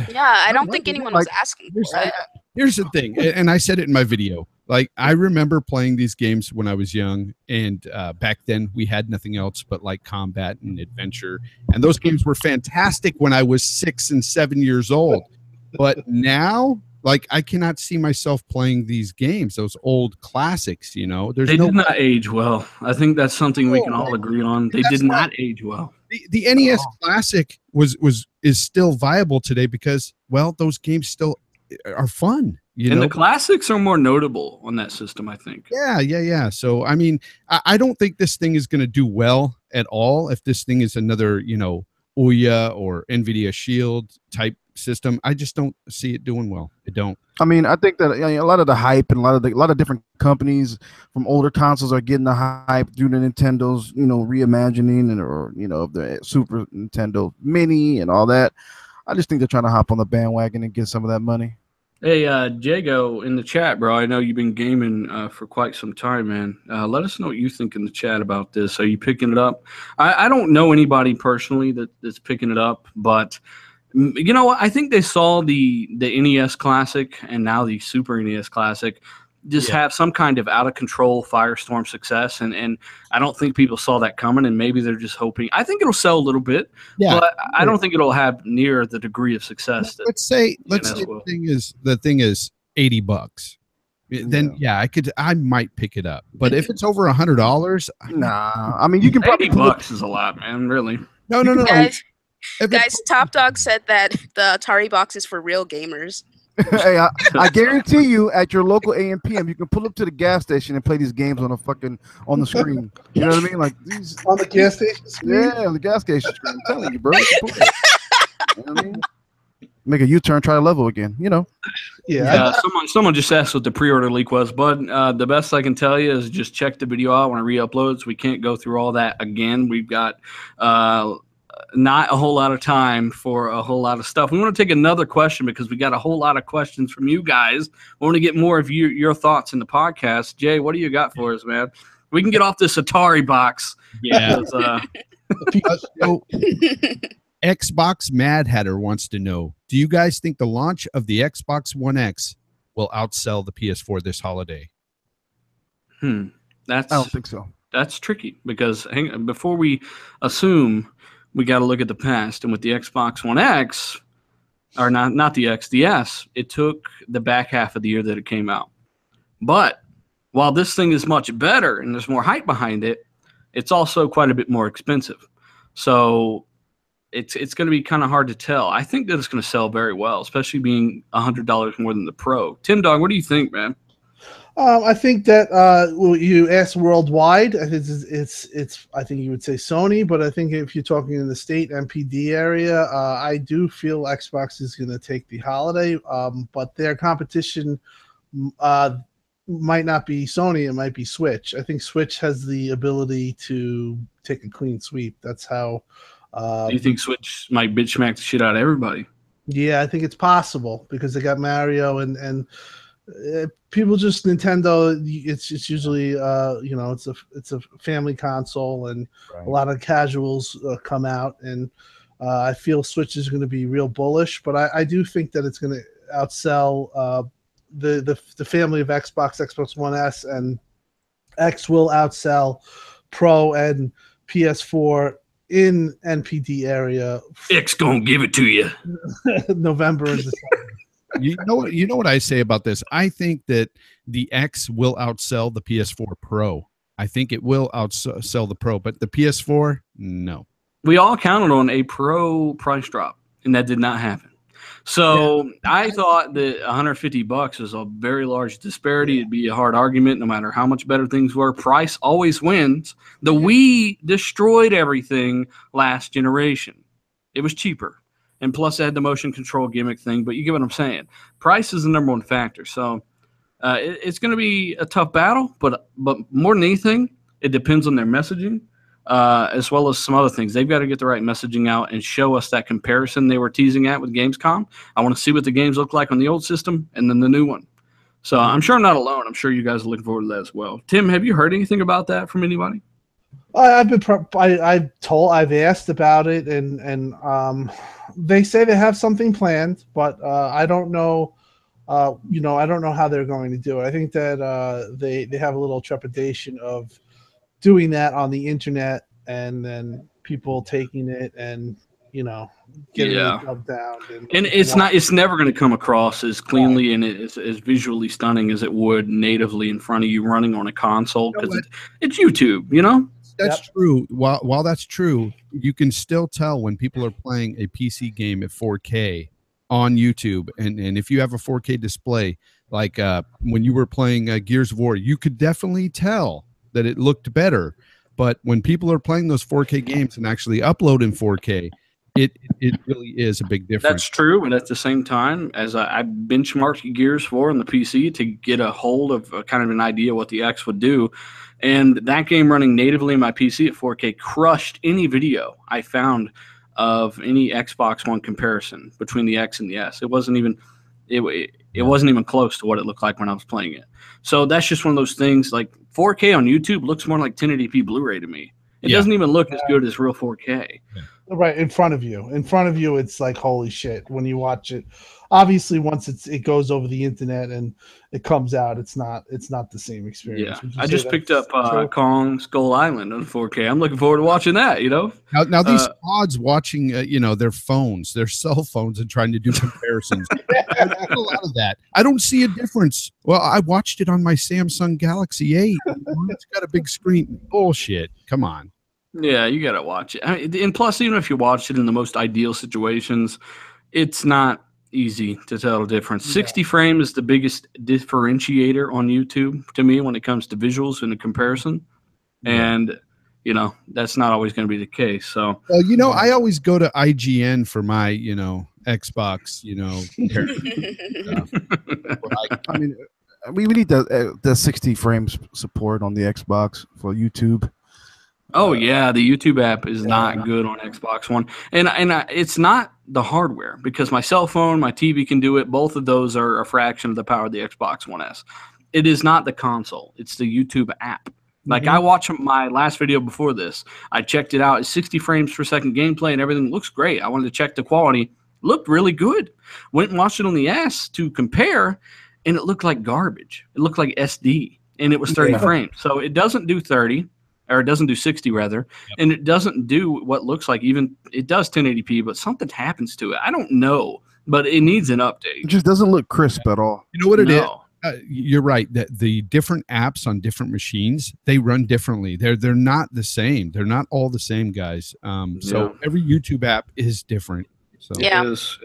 Yeah, I don't think anyone was asking for it. Here's the thing, and I said it in my video. Like, I remember playing these games when I was young, and back then we had nothing else but like combat and adventure, and those games were fantastic when I was 6 and 7 years old. But now, like, I cannot see myself playing these games, those old classics. They did not age well. I think that's something we can all agree on. They did not age well. The NES Classic is still viable today because, well, those games still are fun. And the classics are more notable on that system, I think. Yeah. So, I mean, I don't think this thing is going to do well at all. If this thing is another, Ouya or NVIDIA Shield type system, I just don't see it doing well. I don't. I mean, I think that a lot of the hype and a lot of different companies from older consoles are getting the hype due to Nintendo's, reimagining or the Super Nintendo Mini and all that. I just think they're trying to hop on the bandwagon and get some of that money. Hey, Jago, in the chat, bro, I know you've been gaming for quite some time, man. Let us know what you think in the chat about this. Are you picking it up? I don't know anybody personally that's picking it up, but you know what? I think they saw the NES Classic and now the Super NES Classic just have some kind of out-of-control firestorm success, and I don't think people saw that coming, and maybe they're just hoping. I think it'll sell a little bit, but I don't think it'll have near the degree of success. Let's say the thing is $80. Then I might pick it up, but if it's over $100, nah. I mean, you can probably $80 is a lot, man. Really? No. Guys, Top Dog said that the Atari box is for real gamers. Hey, I guarantee you, at your local AM/PM, you can pull up to the gas station and play these games on the screen. You know what I mean? Like these On the gas station screen? Yeah, on the gas station screen. I'm telling you, bro. You know what I mean? Make a U-turn, try to level again. Yeah. Someone just asked what the pre-order leak was, bud. The best I can tell you is just check the video out when it re-uploads. We can't go through all that again. We've got not a whole lot of time for a whole lot of stuff. We want to take another question because we got a whole lot of questions from you guys. We want to get more of your thoughts in the podcast. Jay, what do you got for us, man? We can get off this Atari box. Yeah. Xbox Mad Hatter wants to know, do you guys think the launch of the Xbox One X will outsell the PS4 this holiday? I don't think so. That's tricky because before we assume, we got to look at the past. And with the Xbox One X, or not the X, the S, it took the back half of the year that it came out. But while this thing is much better and there's more hype behind it, it's also quite a bit more expensive. So it's going to be kind of hard to tell. I think that it's going to sell very well, especially being $100 more than the Pro. Tim Dog, what do you think, man? I think that you asked worldwide. I think it's. I think you would say Sony, but I think if you're talking in the state MPD area, I do feel Xbox is going to take the holiday. But their competition might not be Sony. It might be Switch. I think Switch has the ability to take a clean sweep. That's how. Do you think Switch might bitch smack the shit out of everybody? Yeah, I think it's possible because they got Mario and people just Nintendo. It's usually it's a family console and a lot of casuals come out, and I feel Switch is going to be real bullish. But I do think that it's going to outsell the family of Xbox One S, and X will outsell Pro and PS4 in NPD area. X gonna give it to you. November and December. You know what I say about this? I think that the X will outsell the PS4 Pro. I think it will outsell the Pro, but the PS4, no. We all counted on a Pro price drop, and that did not happen. So I thought that $150 is a very large disparity. It'd be a hard argument no matter how much better things were. Price always wins. The Wii destroyed everything last generation. It was cheaper. And plus it had the motion control gimmick thing, but you get what I'm saying. Price is the number one factor. So it's going to be a tough battle, but more than anything, it depends on their messaging. As well as some other things. They've got to get the right messaging out and show us that comparison they were teasing at with Gamescom. I want to see what the games look like on the old system and then the new one. So I'm sure I'm not alone. I'm sure you guys are looking forward to that as well. Tim, have you heard anything about that from anybody? I've asked about it, and they say they have something planned, but I don't know. I don't know how they're going to do it. I think that they have a little trepidation of doing that on the internet and then people taking it and getting it dubbed down. And it's never going to come across as cleanly and as visually stunning as it would natively in front of you running on a console because it's YouTube, That's true. While that's true, you can still tell when people are playing a PC game at 4K on YouTube, and if you have a 4K display, like when you were playing Gears of War, you could definitely tell that it looked better. But when people are playing those 4K games and actually upload in 4K, it really is a big difference. That's true, but at the same time, as I benchmarked Gears 4 on the PC to get a hold of kind of an idea what the X would do, and that game running natively in my PC at 4K crushed any video I found of any Xbox One comparison between the X and the S. It wasn't even close to what it looked like when I was playing it. So that's just one of those things. Like 4K on YouTube looks more like 1080p Blu-ray to me. It doesn't even look as good as real 4K. Right in front of you, it's like holy shit when you watch it. Obviously, once it goes over the internet and it comes out, it's not the same experience. Yeah, I just picked up Kong Skull Island on 4K. I'm looking forward to watching that. Now these squads watching, their phones, their cell phones, and trying to do comparisons. A lot of that. I don't see a difference. Well, I watched it on my Samsung Galaxy 8. It's got a big screen. Bullshit. Come on. Yeah, you got to watch it. And plus, even if you watch it in the most ideal situations, it's not easy to tell the difference. 60 frame is the biggest differentiator on YouTube to me when it comes to visuals and a comparison. And, that's not always going to be the case. So, well, I always go to IGN for my, Xbox, we need the 60 frames support on the Xbox for YouTube. Oh yeah, the YouTube app is not good on Xbox One, and it's not the hardware because my cell phone, my TV can do it. Both of those are a fraction of the power of the Xbox One S. It is not the console; it's the YouTube app. Like I watched my last video before this, I checked it out. It's 60 frames per second gameplay, and everything looks great. I wanted to check the quality; looked really good. Went and watched it on the S to compare, and it looked like garbage. It looked like SD, and it was 30 frames. So it doesn't do 30, or it doesn't do 60 rather, and it doesn't do what looks like it does 1080p, but something happens to it. I don't know, but it needs an update. It just doesn't look crisp at all. You know what it is? You're right that the different apps on different machines, they run differently. They're not the same. They're not all the same, guys. So every YouTube app is different. So Yeah. It is.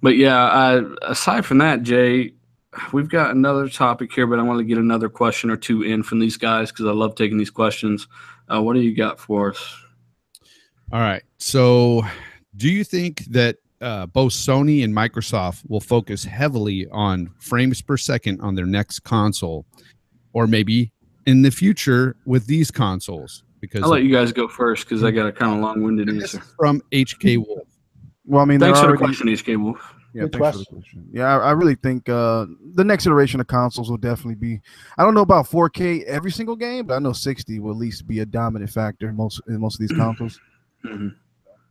But yeah, aside from that, Jay, we've got another topic here, but I want to get another question or two in from these guys because I love taking these questions. What do you got for us? All right. So do you think that both Sony and Microsoft will focus heavily on frames per second on their next console, or maybe in the future with these consoles? Because I'll let you guys go first because I got a kind of long-winded answer. From HK Wolf. Well, I mean, thanks for the question, HK Wolf. Yeah, thanks for the question. Yeah, I really think the next iteration of consoles will definitely be. I don't know about 4K every single game, but I know 60 will at least be a dominant factor in most of these consoles. Mm-hmm.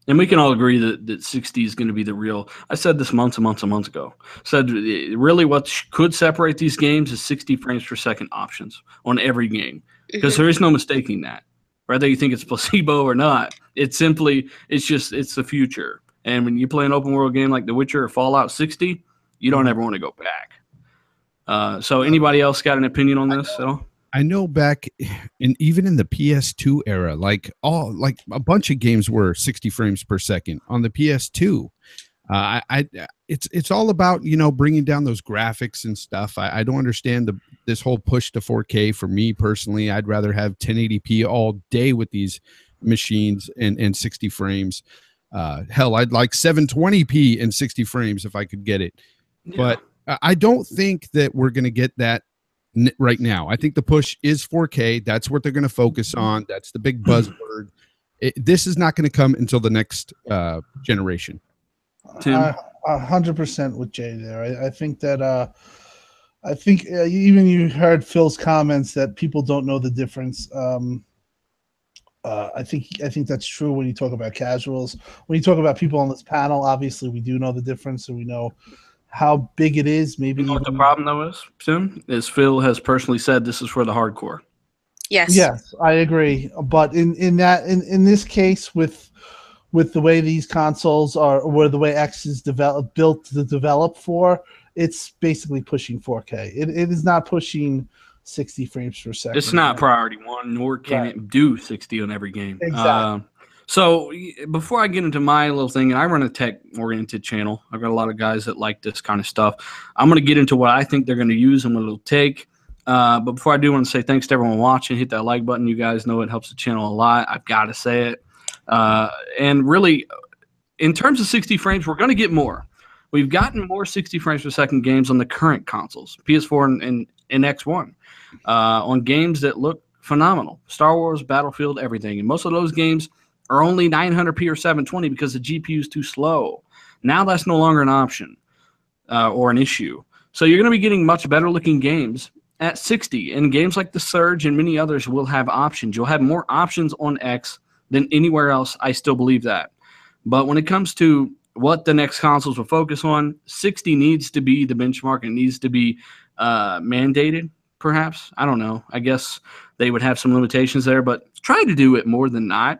And we can all agree that 60 is going to be the real. I said this months and months and months ago. Said really what could separate these games is 60 frames per second options on every game, because there is no mistaking that. Whether you think it's placebo or not, it's the future. And when you play an open world game like The Witcher or Fallout 60, you don't ever want to go back. So anybody else got an opinion on this at all? I know back even in the PS2 era, like a bunch of games were 60 frames per second on the PS2. It's all about, bringing down those graphics and stuff. I don't understand this whole push to 4K. For me personally, I'd rather have 1080p all day with these machines and 60 frames. Hell, I'd like 720p and 60 frames if I could get it. Yeah. But I don't think that we're going to get that right now. I think the push is 4K. That's what they're going to focus on. That's the big buzzword. This is not going to come until the next generation. 100% with Jay there. I think that even you heard Phil's comments that people don't know the difference. I think that's true when you talk about casuals. When you talk about people on this panel, obviously we do know the difference, and we know how big it is. Maybe you know what the problem though is, Tim, is Phil has personally said this is for the hardcore. Yes, I agree. But in this case, with the way these consoles are, or the way X is built to develop for, it's basically pushing 4K. It is not pushing 60 frames per second. It's not priority one, nor can it do 60 on every game. Exactly. So before I get into my little thing, and I run a tech-oriented channel. I've got a lot of guys that like this kind of stuff. I'm going to get into what I think they're going to use and what it'll take. But before I do, I want to say thanks to everyone watching. Hit that like button. You guys know it helps the channel a lot. I've got to say it. And really, in terms of 60 frames, we're going to get more. We've gotten more 60 frames per second games on the current consoles, PS4 and X1, on games that look phenomenal. Star Wars, Battlefield, everything. And most of those games are only 900p or 720 because the GPU is too slow. Now that's no longer an option or an issue. So you're going to be getting much better looking games at 60. And games like The Surge and many others will have options. You'll have more options on X than anywhere else. I still believe that. But when it comes to what the next consoles will focus on, 60 needs to be the benchmark. It needs to be mandated, perhaps. I don't know. I guess they would have some limitations there, but try to do it more than not.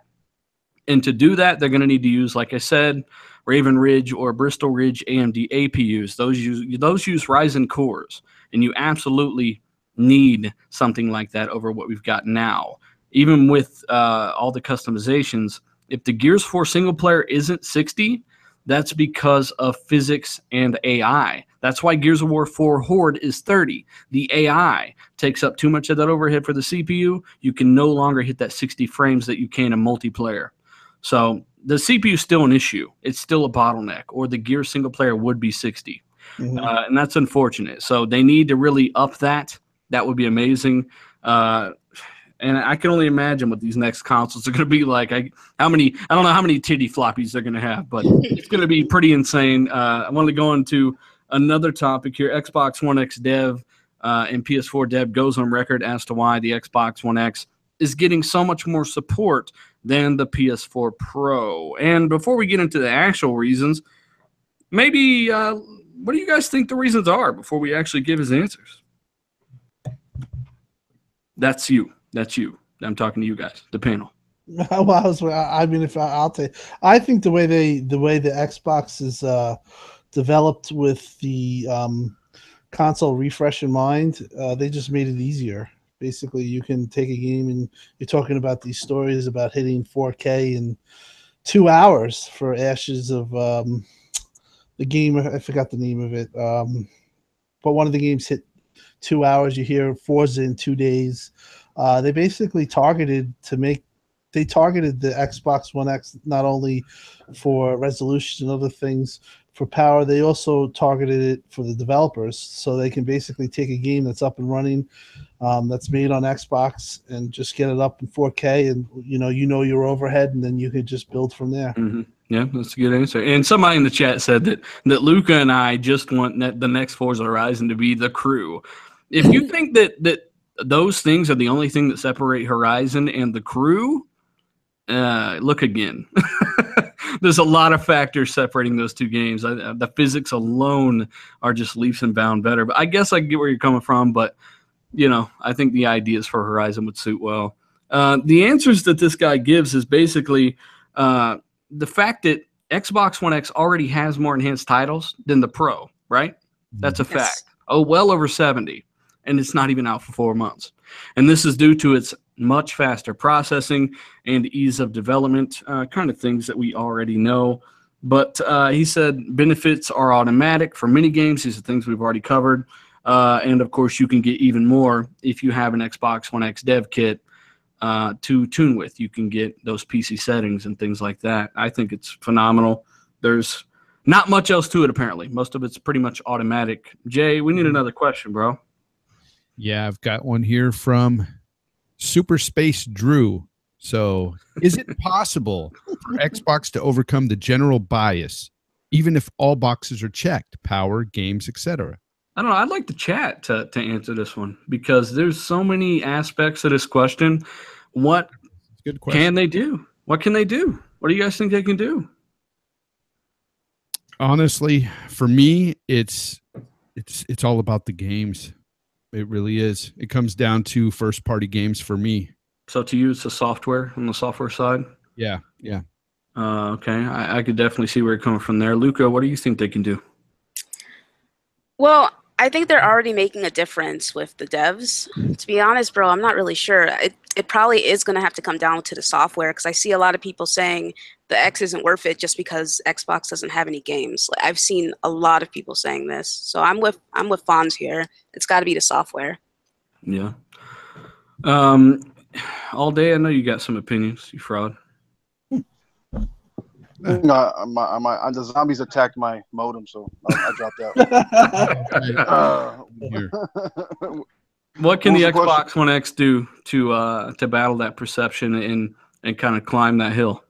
And to do that, they're going to need to use, like I said, Raven Ridge or Bristol Ridge AMD APUs. Those use Ryzen cores, and you absolutely need something like that over what we've got now. Even with all the customizations, if the Gears 4 single player isn't 60, that's because of physics and AI. That's why Gears of War 4 Horde is 30. The AI takes up too much of that overhead for the CPU. You can no longer hit that 60 frames that you can in multiplayer. So the CPU is still an issue. It's still a bottleneck, or the Gears single player would be 60. Mm-hmm. And that's unfortunate. So they need to really up that. That would be amazing. And I can only imagine what these next consoles are going to be like. I don't know how many titty floppies they're going to have, but it's going to be pretty insane. I want to go into another topic here. Xbox One X dev and PS4 dev goes on record as to why the Xbox One X is getting so much more support than the PS4 Pro. And before we get into the actual reasons, maybe what do you guys think the reasons are before we actually give his answers? That's you. I'm talking to you guys, the panel. I mean, I'll tell you, I think the way the Xbox is developed with the console refresh in mind, they just made it easier. Basically, you can take a game and you're talking about these stories about hitting 4K in 2 hours for Ashes of the game. I forgot the name of it, but one of the games hit 2 hours. You hear Forza in 2 days. They basically targeted the Xbox One X not only for resolution and other things for power, they also targeted it for the developers, so they can basically take a game that's up and running, that's made on Xbox, and just get it up in 4K, and you know your overhead, and then you could just build from there. Mm-hmm. Yeah, that's a good answer. And somebody in the chat said that Luca and I just want the next Forza Horizon to be the crew. If you think that those things are the only thing that separate Horizon and the crew, look again. There's a lot of factors separating those two games. The physics alone are just leaps and bounds better. But I guess I get where you're coming from. But, I think the ideas for Horizon would suit well. The answers that this guy gives is basically the fact that Xbox One X already has more enhanced titles than the Pro, right? That's a fact. Oh, well over 70. And it's not even out for 4 months. And this is due to its much faster processing and ease of development, kind of things that we already know. But he said benefits are automatic for mini games. These are things we've already covered. And, of course, you can get even more if you have an Xbox One X dev kit to tune with. You can get those PC settings and things like that. I think it's phenomenal. There's not much else to it, apparently. Most of it's pretty much automatic. Jay, we need another question, bro. Yeah, I've got one here from Super Space Drew. So, is it possible for Xbox to overcome the general bias, even if all boxes are checked, power, games, etc.? I don't know. I'd like the chat to answer this one because there's so many aspects of this question. What Good question. Can they do? What can they do? What do you guys think they can do? Honestly, for me, it's all about the games. It really is. It comes down to first-party games for me. So to you, it's the software on the software side? Yeah. Okay. I could definitely see where you're coming from there. Luca, what do you think they can do? Well, I think they're already making a difference with the devs. To be honest, bro, I'm not really sure. It probably is going to have to come down to the software because I see a lot of people saying the X isn't worth it just because Xbox doesn't have any games. Like, I've seen a lot of people saying this. So I'm with Fonz here. It's got to be the software. Yeah. All day, I know you got some opinions, you fraud. No, the zombies attacked my modem, so I dropped out. What can the Xbox One X do to battle that perception and kind of climb that hill?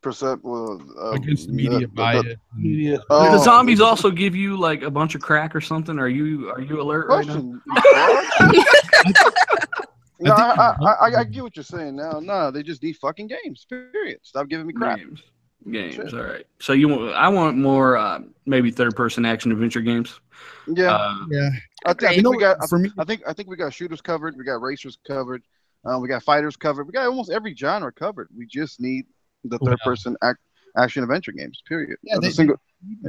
Against media bias. Media. Do the zombies also give you like a bunch of crack or something? Are you alert right now? No, I get what you're saying now. No, they just need fucking games. Period. Stop giving me crap. Games. All right. So I want more maybe third-person action adventure games. Yeah. I think we got shooters covered. We got racers covered. We got fighters covered. We got almost every genre covered. We just need the third-person action adventure games. Period. Yeah,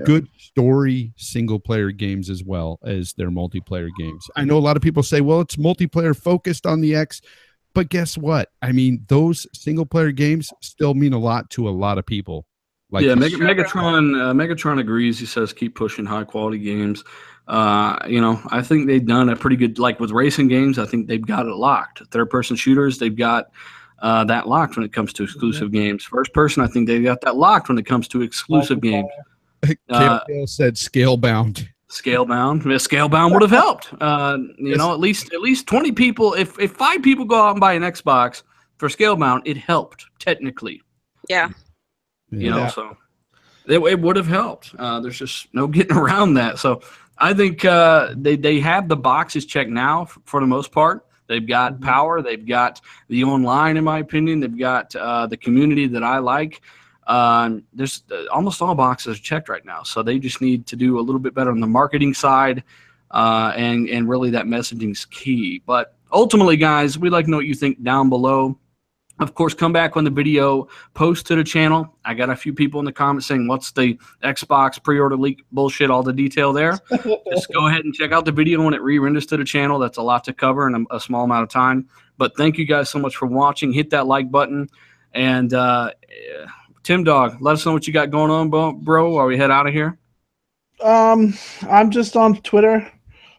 good story single-player games as well as their multiplayer games. I know a lot of people say, well, it's multiplayer focused on the X, but guess what? I mean, those single-player games still mean a lot to a lot of people. Like Megatron agrees. He says keep pushing high-quality games. I think they've done a pretty good, like with racing games, I think they've got it locked. Third-person shooters, they've got that locked when it comes to exclusive games. First person, I think they got that locked when it comes to exclusive games. Caleb said Scalebound. Scalebound would have helped. At least 20 people. If 5 people go out and buy an Xbox for Scalebound, it helped technically. Yeah. So it would have helped. There's just no getting around that. So I think they have the boxes checked now for the most part. They've got power. They've got the online, in my opinion. They've got the community that I like. There's almost all boxes are checked right now, so they just need to do a little bit better on the marketing side, and really that messaging is key. But ultimately, guys, we'd like to know what you think down below. Of course, come back when the video posts to the channel. I got a few people in the comments saying, what's the Xbox pre-order leak bullshit, all the detail there. Just go ahead and check out the video when it re-renders to the channel. That's a lot to cover in a small amount of time. But thank you guys so much for watching. Hit that like button. And Tim Dog, let us know what you got going on, bro, while we head out of here. I'm just on Twitter.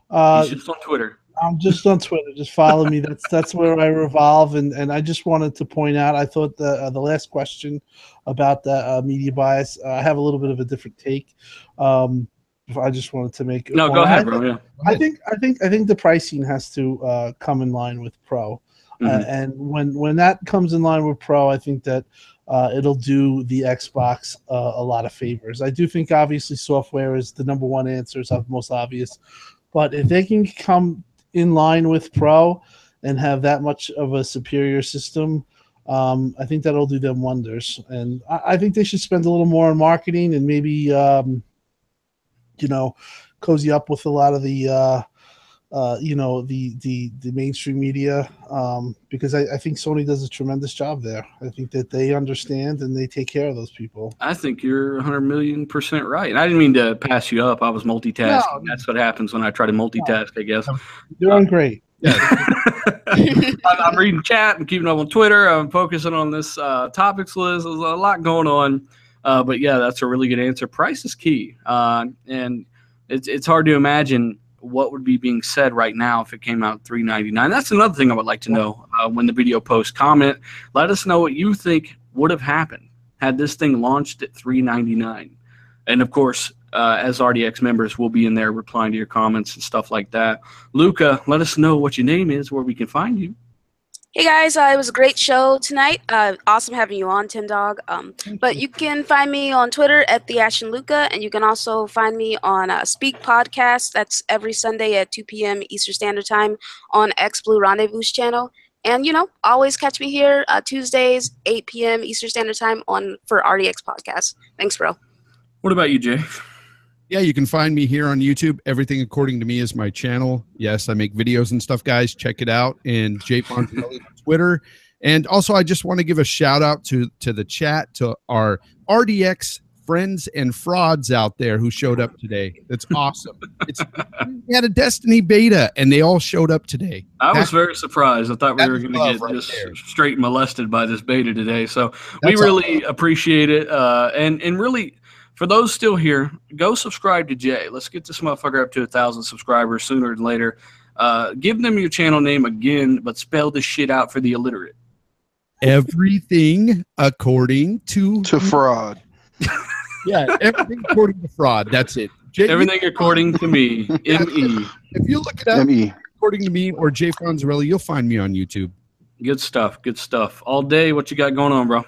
He's just on Twitter. I'm just on Twitter. Just follow me. That's where I revolve. And I just wanted to point out, I thought the last question about the media bias, I have a little bit of a different take. I just wanted to make. No, go ahead, bro. Yeah. I think the pricing has to come in line with Pro, and when that comes in line with Pro, I think that it'll do the Xbox a lot of favors. I do think obviously software is the #1 answer, is most obvious, but if they can come in line with Pro and have that much of a superior system, I think that'll do them wonders. And I think they should spend a little more on marketing and maybe cozy up with a lot of the the mainstream media, because I think Sony does a tremendous job there. I think that they understand and they take care of those people. I think you're 100,000,000% right. I didn't mean to pass you up. I was multitasking. No. That's what happens when I try to multitask, I guess. You're doing great. Yeah. I'm reading chat and keeping up on Twitter. I'm focusing on this topics list. There's a lot going on. But yeah, that's a really good answer. Price is key. And it's hard to imagine what would be being said right now if it came out at $399. That's another thing I would like to know when the video posts. Comment. Let us know what you think would have happened had this thing launched at $399. And of course, as RDX members, we'll be in there replying to your comments and stuff like that. Luca, let us know what your name is, where we can find you. Hey guys, it was a great show tonight. Awesome having you on, Tim Dog. But you can find me on Twitter at @TheAshenLuca, and you can also find me on Speak Podcast. That's every Sunday at 2 p.m. Eastern Standard Time on XBlue Rendezvous channel. And always catch me here Tuesdays 8 p.m. Eastern Standard Time for RDX Podcast. Thanks, bro. What about you, Jay? Yeah, you can find me here on YouTube. Everything According to Me is my channel. Yes, I make videos and stuff, guys. Check it out. And Jay Fontanelli on Twitter. And also, I just want to give a shout out to the chat, to our RDX friends and frauds out there who showed up today. That's awesome. We had a Destiny beta, and they all showed up today. I was very surprised. I thought we were going to get just straight molested by this beta today. So we really appreciate it. And really, for those still here, go subscribe to Jay. Let's get this motherfucker up to 1,000 subscribers sooner than later. Give them your channel name again, but spell this shit out for the illiterate. Everything according to fraud. Yeah, everything according to fraud. That's it. Everything according to me. M-E. If you look it up, according to me or Jay Fonzarelli, you'll find me on YouTube. Good stuff. Good stuff. All day, what you got going on, bro?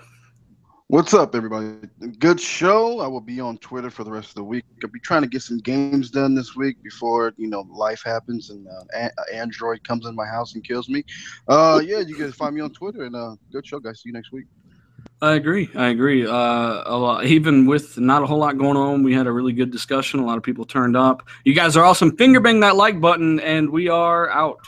What's up, everybody? Good show. I will be on Twitter for the rest of the week. I'll be trying to get some games done this week before life happens and Android comes in my house and kills me. Yeah, you guys find me on Twitter, and good show, guys. See you next week. I agree. A lot, even with not a whole lot going on, we had a really good discussion. A lot of people turned up. You guys are awesome. Finger bang that like button, and we are out.